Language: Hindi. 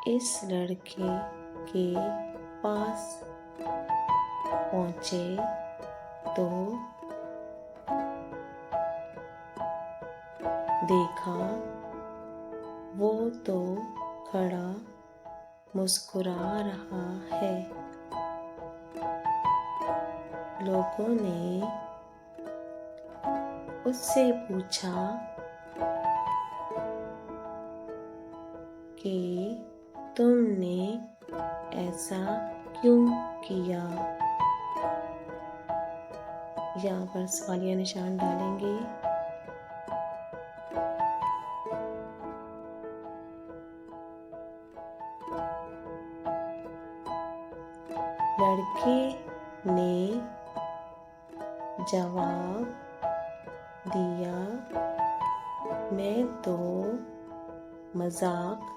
इस लड़के के पास पहुँचे तो देखा वो तो खड़ा मुस्कुरा रहा है। लोगों ने उससे पूछा कि तुमने ऐसा क्यों किया? यहाँ पर सवालिया निशान डालेंगे। लड़के ने जवाब दिया, मैं तो मजाक